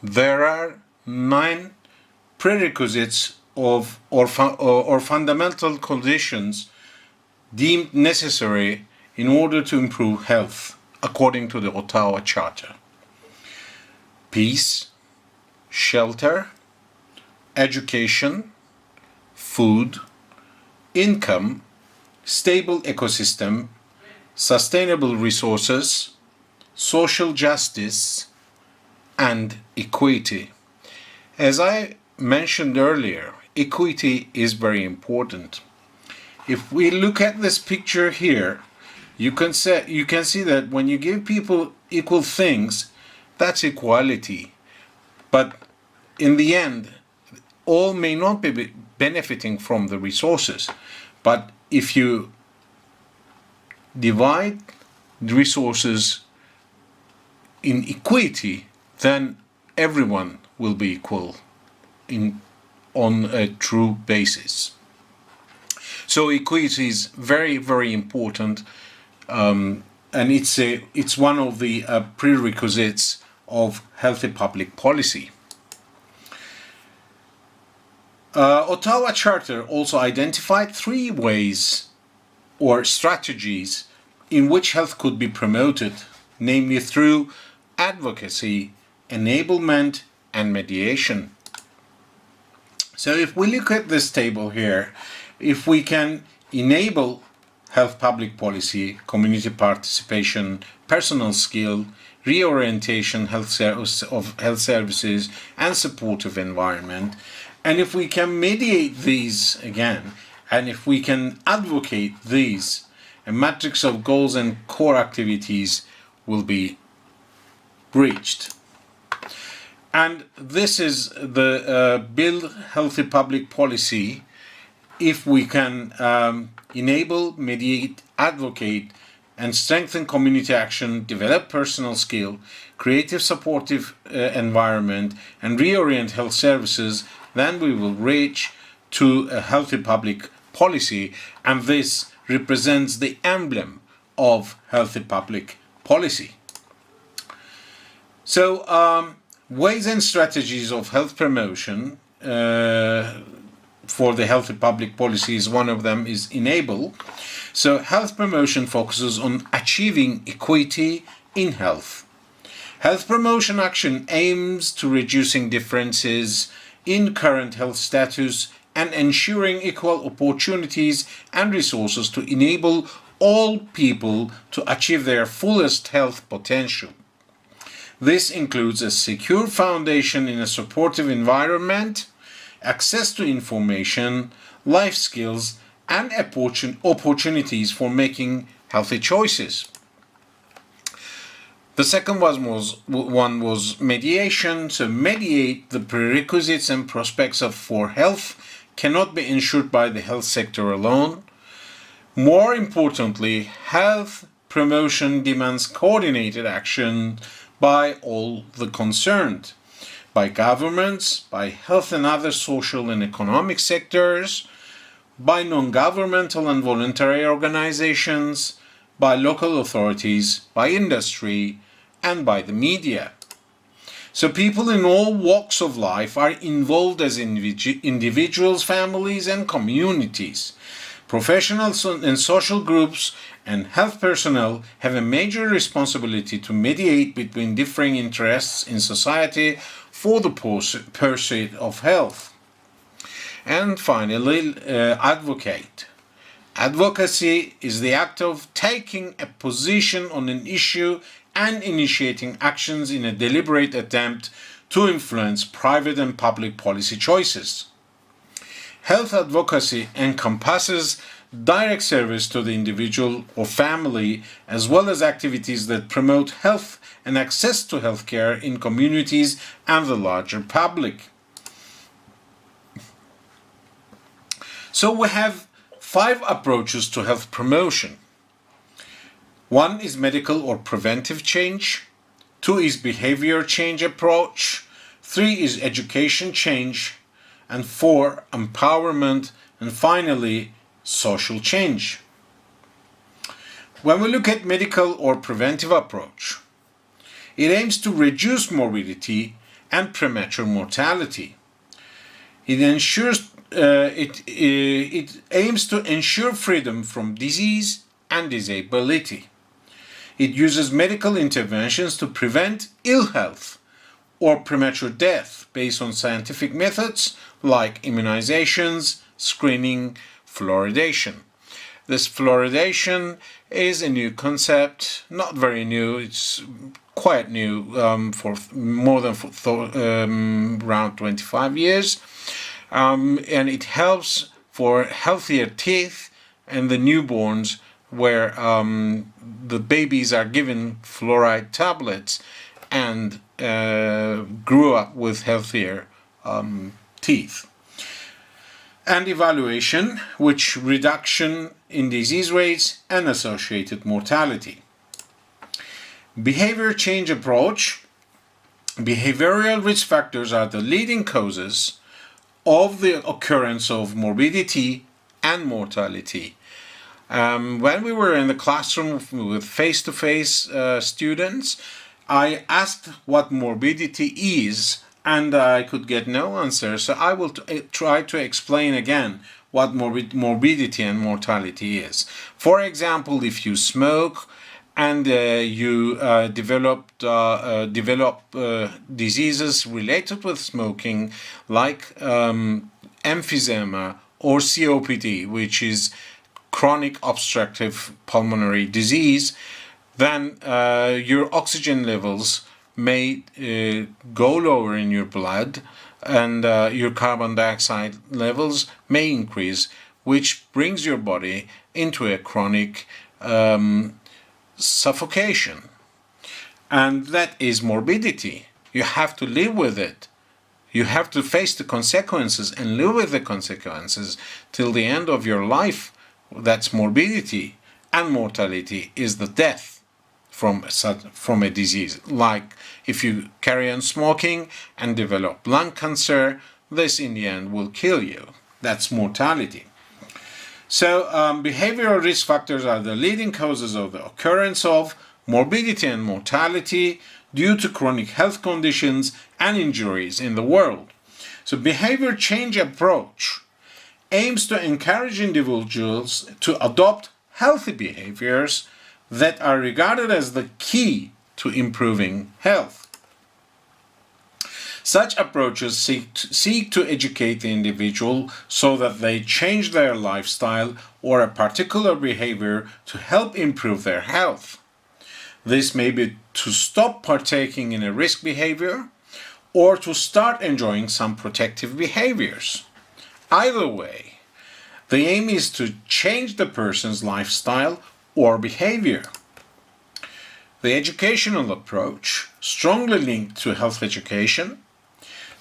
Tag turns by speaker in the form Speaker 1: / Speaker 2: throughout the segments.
Speaker 1: There are 9 prerequisites of or fundamental conditions deemed necessary in order to improve health, according to the Ottawa Charter. Peace, shelter, education, food, income, stable ecosystem, sustainable resources, social justice, and equity. As I mentioned earlier, equity is very important. If we look at this picture here, you can see that when you give people equal things, that's equality. But in the end, all may not be benefiting from the resources. But if you divide the resources in equity, then everyone will be equal on a true basis. So equity is very, very important, and it's one of the prerequisites of healthy public policy. Ottawa Charter also identified 3 ways or strategies in which health could be promoted, namely through advocacy, enablement, and mediation. So if we look at this table here, if we can enable health public policy, community participation, personal skill, reorientation of health services, and supportive environment, and if we can mediate these again, and if we can advocate these, a matrix of goals and core activities will be reached. And this is the Build Healthy Public Policy. If we can enable, mediate, advocate, and strengthen community action, develop personal skill, creative supportive environment, and reorient health services, then we will reach to a healthy public policy, and this represents the emblem of healthy public policy. So, ways and strategies of health promotion for the healthy public policy is one of them is enable. So health promotion focuses on achieving equity in health. Health promotion action aims to reducing differences in current health status and ensuring equal opportunities and resources to enable all people to achieve their fullest health potential. This includes a secure foundation in a supportive environment, access to information, life skills, and opportunities for making healthy choices. The second one was mediation. So mediate the prerequisites and prospects for health cannot be ensured by the health sector alone. More importantly, health promotion demands coordinated action by all the concerned, by governments, by health and other social and economic sectors, by non-governmental and voluntary organizations, by local authorities, by industry, and by the media. So people in all walks of life are involved as individuals, families, and communities. Professionals and social groups and health personnel have a major responsibility to mediate between differing interests in society for the pursuit of health. And finally, advocate. Advocacy is the act of taking a position on an issue and initiating actions in a deliberate attempt to influence private and public policy choices. Health advocacy encompasses direct service to the individual or family, as well as activities that promote health and access to healthcare in communities and the larger public. So we have 5 approaches to health promotion. 1 is medical or preventive change. 2 is behavior change approach. 3 is education change. And 4, empowerment. And finally, social change. When we look at medical or preventive approach, it aims to reduce morbidity and premature mortality. It aims to ensure freedom from disease and disability. It uses medical interventions to prevent ill health or premature death based on scientific methods like immunizations, screening, fluoridation. This fluoridation is a new concept, not very new, it's quite new for more than around 25 years. And it helps for healthier teeth and the newborns where the babies are given fluoride tablets and grew up with healthier teeth. And evaluation, which reduction in disease rates and associated mortality. Behavior change approach. Behavioral risk factors are the leading causes of the occurrence of morbidity and mortality. When we were in the classroom with face-to-face students, I asked what morbidity is, and I could get no answer. So I will try to explain again what morbidity and mortality is. For example, if you smoke and you develop diseases related with smoking, like emphysema or COPD, which is chronic obstructive pulmonary disease, then your oxygen levels may go lower in your blood, and your carbon dioxide levels may increase, which brings your body into a chronic suffocation. And that is morbidity. You have to live with it. You have to face the consequences and live with the consequences till the end of your life. That's morbidity. And mortality is the death from a disease. Like if you carry on smoking and develop lung cancer, this in the end will kill you. That's mortality. So behavioral risk factors are the leading causes of the occurrence of morbidity and mortality due to chronic health conditions and injuries in the world. So behavior change approach aims to encourage individuals to adopt healthy behaviors that are regarded as the key to improving health. Such approaches seek to educate the individual so that they change their lifestyle or a particular behavior to help improve their health. This may be to stop partaking in a risk behavior or to start enjoying some protective behaviors. Either way, the aim is to change the person's lifestyle or behavior. The educational approach, strongly linked to health education,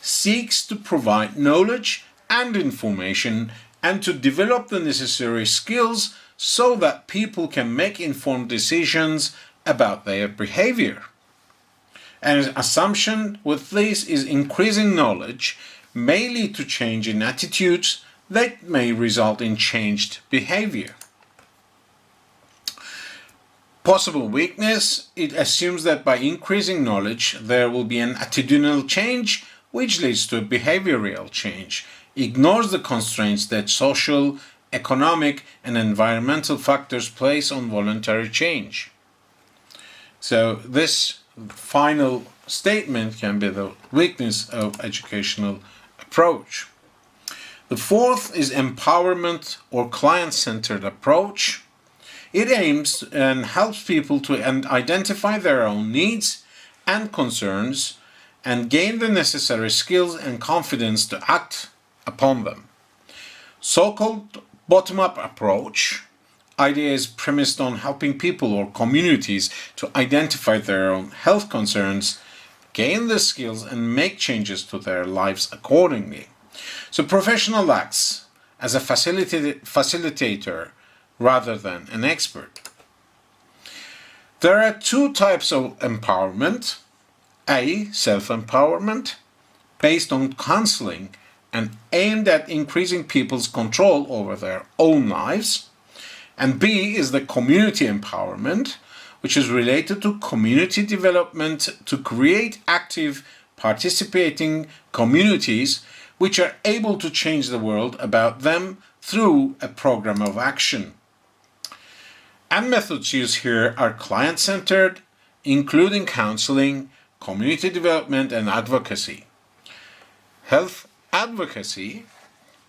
Speaker 1: seeks to provide knowledge and information and to develop the necessary skills so that people can make informed decisions about their behavior. An assumption with this is increasing knowledge may lead to change in attitudes that may result in changed behavior. Possible weakness, it assumes that by increasing knowledge there will be an attitudinal change which leads to a behavioral change, ignores the constraints that social, economic and environmental factors place on voluntary change. So this final statement can be the weakness of educational approach. The fourth is empowerment or client-centered approach. It aims and helps people to identify their own needs and concerns and gain the necessary skills and confidence to act upon them. So-called bottom-up approach idea is premised on helping people or communities to identify their own health concerns, gain the skills and make changes to their lives accordingly. So professional acts as a facilitator rather than an expert. There are two types of empowerment. A, self-empowerment, based on counseling and aimed at increasing people's control over their own lives. And B is the community empowerment, which is related to community development to create active participating communities which are able to change the world about them through a program of action. And methods used here are client-centered, including counseling, community development, and advocacy. Health advocacy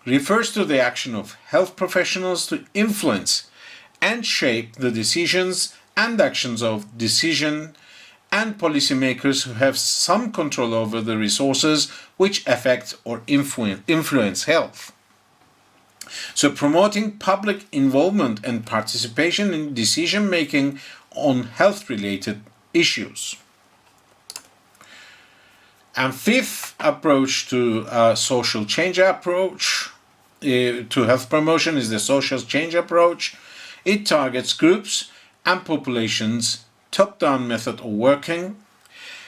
Speaker 1: refers to the action of health professionals to influence and shape the decisions and actions of decision and policymakers who have some control over the resources which affect or influence health. So promoting public involvement and participation in decision-making on health-related issues. And fifth approach to social change approach to health promotion is the social change approach. It targets groups and populations, top-down method of working,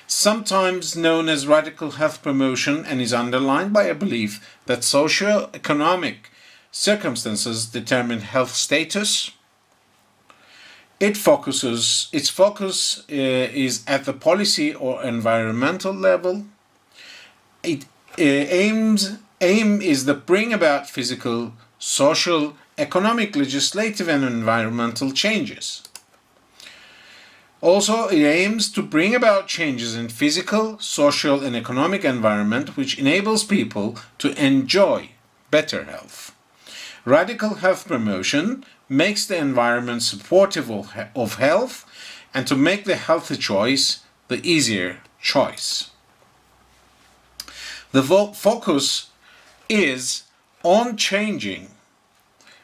Speaker 1: sometimes known as radical health promotion, and is underlined by a belief that socio-economic circumstances determine health status. Its focus is at the policy or environmental level. Aim is to bring about physical, social, economic, legislative, and environmental changes. Also, it aims to bring about changes in physical, social, and economic environment which enables people to enjoy better health. Radical health promotion makes the environment supportive of health and to make the healthy choice the easier choice. The focus is on changing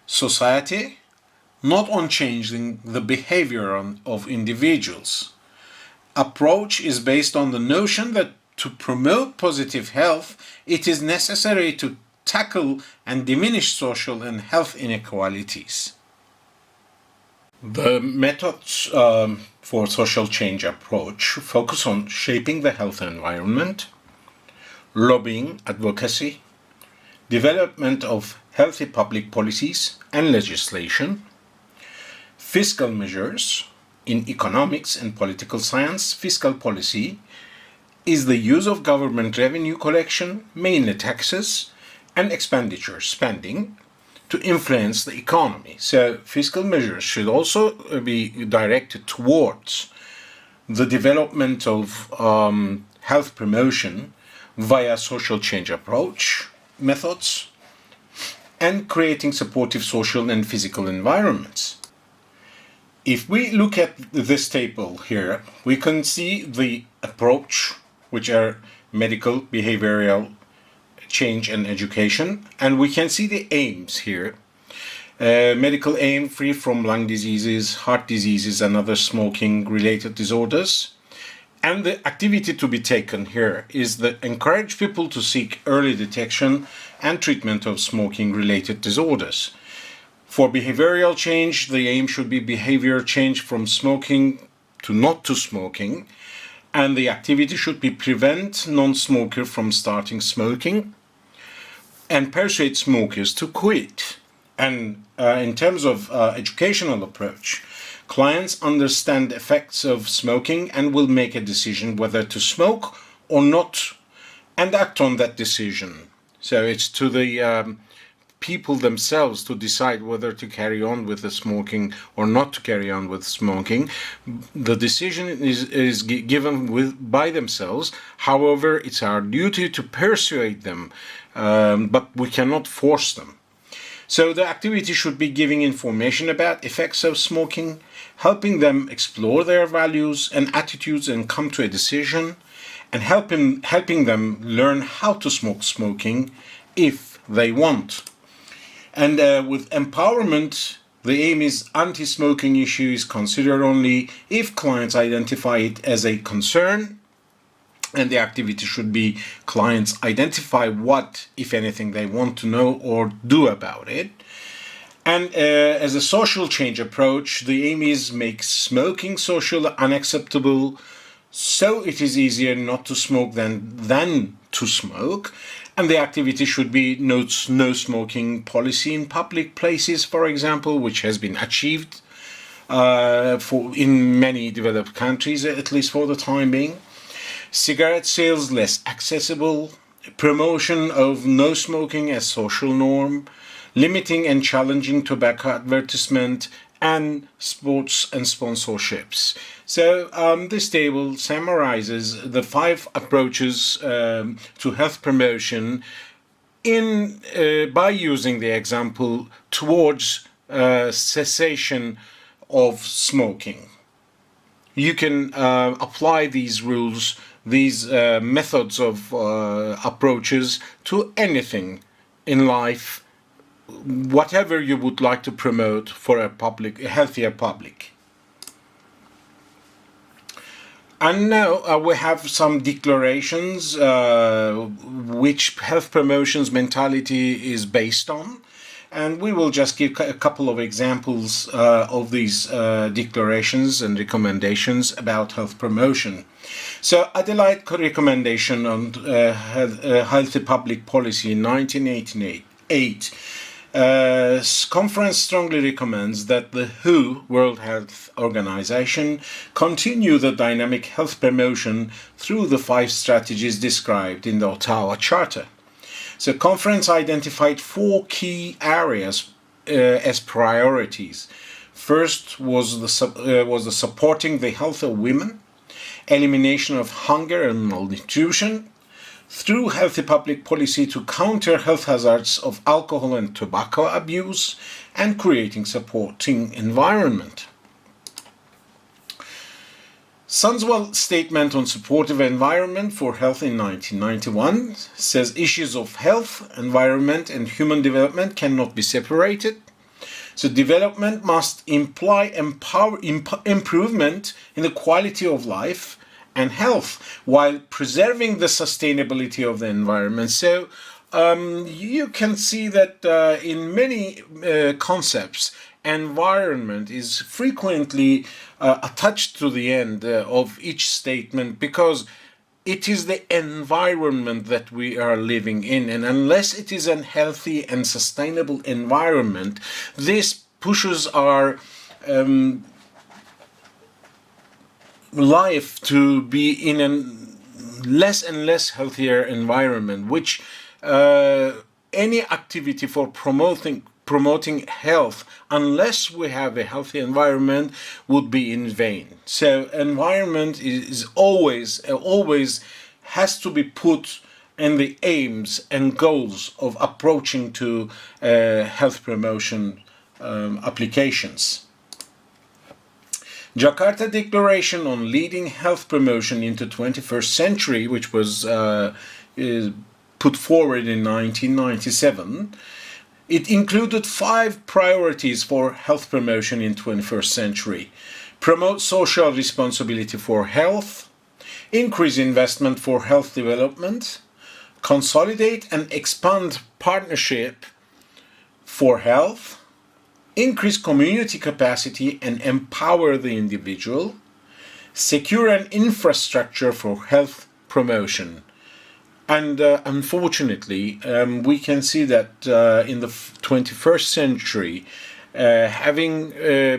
Speaker 1: society, not on changing the behavior of individuals. Approach is based on the notion that to promote positive health, it is necessary to tackle and diminish social and health inequalities. The methods for social change approach focus on shaping the health environment, lobbying, advocacy, development of healthy public policies and legislation, fiscal measures. In economics and political science, fiscal policy is the use of government revenue collection, mainly taxes, and expenditure spending to influence the economy. So fiscal measures should also be directed towards the development of health promotion via social change approach methods and creating supportive social and physical environments. If we look at this table here, we can see the approach, which are medical, behavioral, change and education, and we can see the aims here. Medical aim, free from lung diseases, heart diseases, and other smoking related disorders. And the activity to be taken here is that encourage people to seek early detection and treatment of smoking related disorders. For behavioral change, the aim should be behavior change from smoking to not to smoking, and the activity should be prevent non-smoker from starting smoking and persuade smokers to quit. And in terms of educational approach, clients understand the effects of smoking and will make a decision whether to smoke or not and act on that decision. So it's to the people themselves to decide whether to carry on with the smoking or not to carry on with smoking. The decision is given by themselves. However, it's our duty to persuade them, but we cannot force them. So the activity should be giving information about effects of smoking, helping them explore their values and attitudes and come to a decision, and helping them learn how to smoking if they want. And with empowerment, the aim is anti-smoking issue is considered only if clients identify it as a concern, and the activity should be clients identify what, if anything, they want to know or do about it. And as a social change approach, the aim is make smoking socially unacceptable, so it is easier not to smoke than to smoke. And the activity should be no smoking policy in public places, for example, which has been achieved in many developed countries, at least for the time being. cigarette sales less accessible, promotion of no smoking as social norm, limiting and challenging tobacco advertisement, and sports and sponsorships. So this table summarizes the 5 approaches to health promotion by using the example towards cessation of smoking. You can apply these rules, these methods of approaches to anything in life, whatever you would like to promote for a healthier public. And now we have some declarations which health promotions mentality is based on. And we will just give a couple of examples of these declarations and recommendations about health promotion. So, Adelaide Recommendation on Healthy Public Policy in 1988. Conference strongly recommends that the WHO, World Health Organization, continue the dynamic health promotion through the 5 strategies described in the Ottawa Charter. So, conference identified 4 key areas as priorities. First was the supporting the health of women, elimination of hunger and malnutrition, through healthy public policy to counter health hazards of alcohol and tobacco abuse, and creating supporting environment. Sundswell's statement on supportive environment for health in 1991 says issues of health, environment, and human development cannot be separated. So development must imply improvement in the quality of life and health while preserving the sustainability of the environment. So you can see that in many concepts, environment is frequently attached to the end of each statement, because it is the environment that we are living in, and unless it is a healthy and sustainable environment, this pushes our life to be in a less and less healthier environment, which any activity for promoting health, unless we have a healthy environment, would be in vain. So environment is always has to be put in the aims and goals of approaching to health promotion applications. Jakarta Declaration on Leading Health Promotion into 21st Century, which was put forward in 1997, it included 5 priorities for health promotion in 21st century. Promote social responsibility for health, increase investment for health development, consolidate and expand partnership for health, increase community capacity and empower the individual, secure an infrastructure for health promotion. And unfortunately, we can see that in the 21st century, having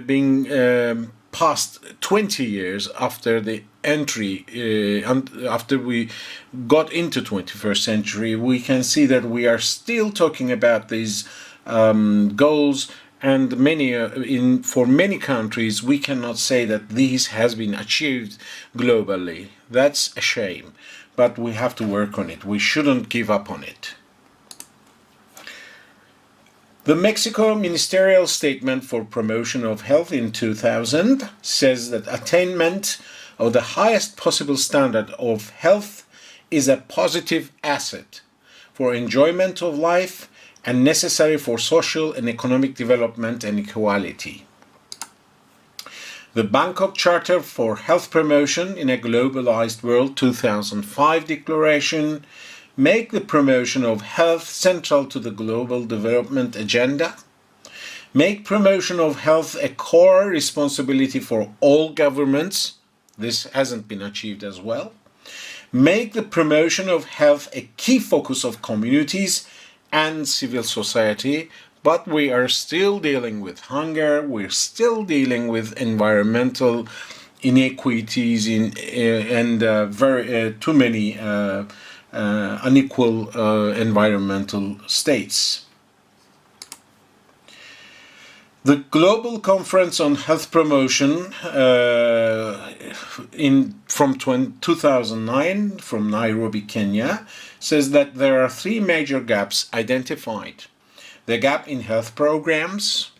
Speaker 1: been past 20 years after the entry, after we got into 21st century, we can see that we are still talking about these goals. And for many countries, we cannot say that this has been achieved globally. That's a shame, but we have to work on it. We shouldn't give up on it. The Mexico Ministerial Statement for Promotion of Health in 2000 says that attainment of the highest possible standard of health is a positive asset for enjoyment of life and necessary for social and economic development and equality. The Bangkok Charter for Health Promotion in a Globalized World 2005 Declaration make the promotion of health central to the global development agenda, make promotion of health a core responsibility for all governments. This hasn't been achieved as well. Make the promotion of health a key focus of communities and civil society, but we are still dealing with hunger, we're still dealing with environmental inequities and very too many unequal environmental states. The Global Conference on Health Promotion from 2009 from Nairobi, Kenya, says that there are three major gaps identified. The gap in health programs,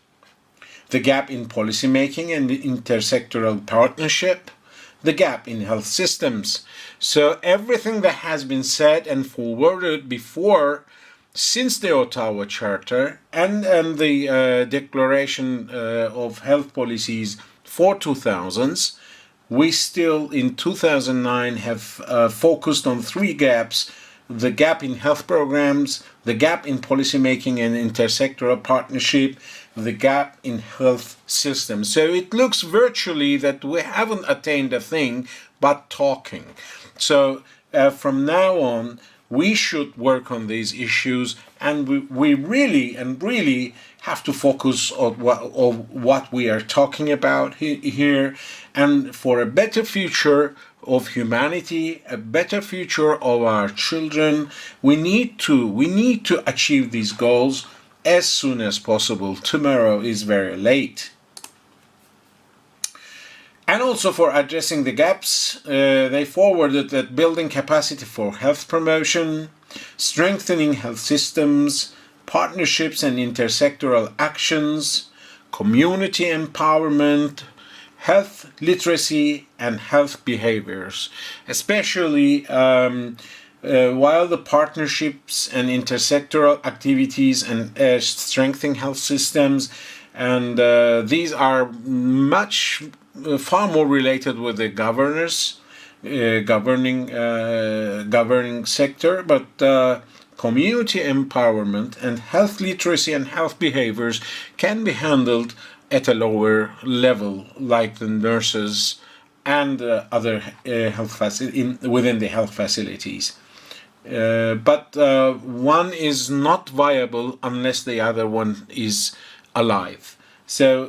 Speaker 1: the gap in policymaking and intersectoral partnership, the gap in health systems. So everything that has been said and forwarded before since the Ottawa Charter and the Declaration of Health Policies for 2000s, we still in 2009 have focused on three gaps: the gap in health programs, the gap in policymaking and intersectoral partnership, the gap in health systems. So it looks virtually that we haven't attained a thing but talking. So from now on, we should work on these issues, and we really have to focus on what we are talking about here, and for a better future of humanity, a better future of our children, we need to achieve these goals as soon as possible. Tomorrow is very late. And also for addressing the gaps, they forwarded that building capacity for health promotion, strengthening health systems, partnerships and intersectoral actions, community empowerment, health literacy and health behaviors, especially while the partnerships and intersectoral activities and strengthening health systems, and these are far more related with the governing sector, but community empowerment and health literacy and health behaviors can be handled at a lower level, like the nurses and other health within the health facilities. But one is not viable unless the other one is alive. So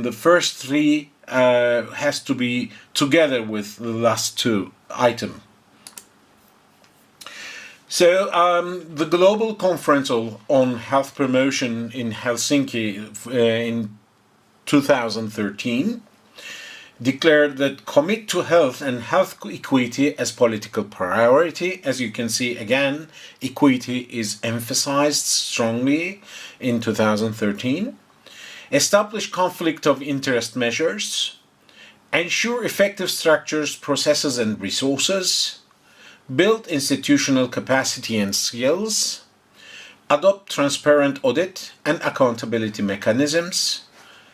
Speaker 1: the first three has to be together with the last two items. So the Global Conference on Health Promotion in Helsinki in 2013 declared that commit to health and health equity as political priority. As you can see, again, equity is emphasized strongly in 2013. Establish conflict of interest measures, ensure effective structures, processes and resources, build institutional capacity and skills, adopt transparent audit and accountability mechanisms,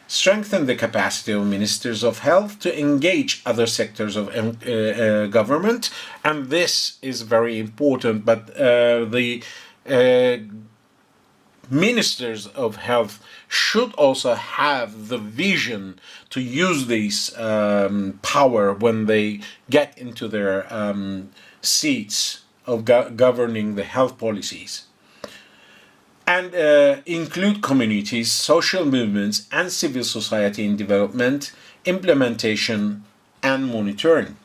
Speaker 1: strengthen the capacity of ministers of health to engage other sectors of government, and this is very important, but the ministers of health should also have the vision to use this power when they get into their seats of governing the health policies. And include communities, social movements, and civil society in development, implementation, and monitoring.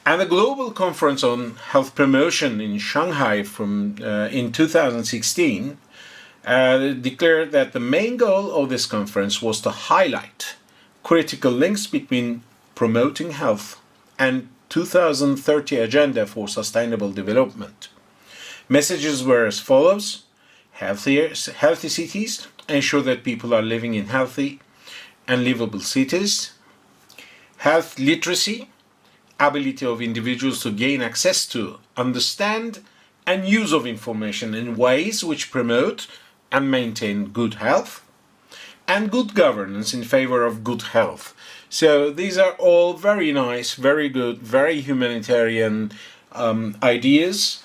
Speaker 1: And the Global Conference on Health Promotion in Shanghai in 2016 declared that the main goal of this conference was to highlight critical links between promoting health and 2030 Agenda for Sustainable Development. Messages were as follows: healthy cities, ensure that people are living in healthy and livable cities. Health literacy, ability of individuals to gain access to, understand, and use of information in ways which promote and maintain good health. And good governance in favor of good health. So these are all very nice, very good, very humanitarian ideas.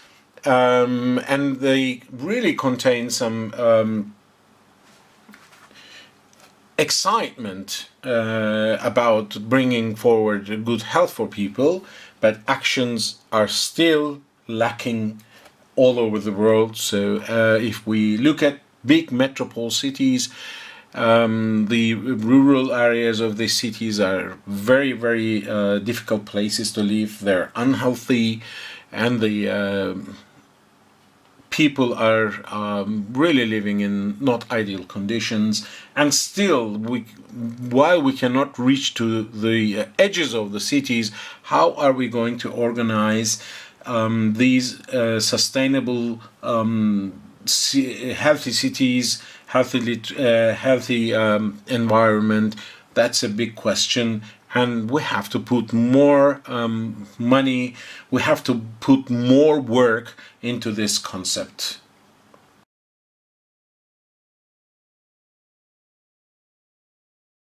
Speaker 1: And they really contain some excitement about bringing forward good health for people, but actions are still lacking all over the world. So if we look at big metropole cities, The rural areas of the cities are very, very difficult places to live. They're unhealthy, and the people are really living in not ideal conditions. And still, while we cannot reach to the edges of the cities, how are we going to organize these sustainable, healthy cities, healthy environment? That's a big question, and we have to put more money, we have to put more work into this concept.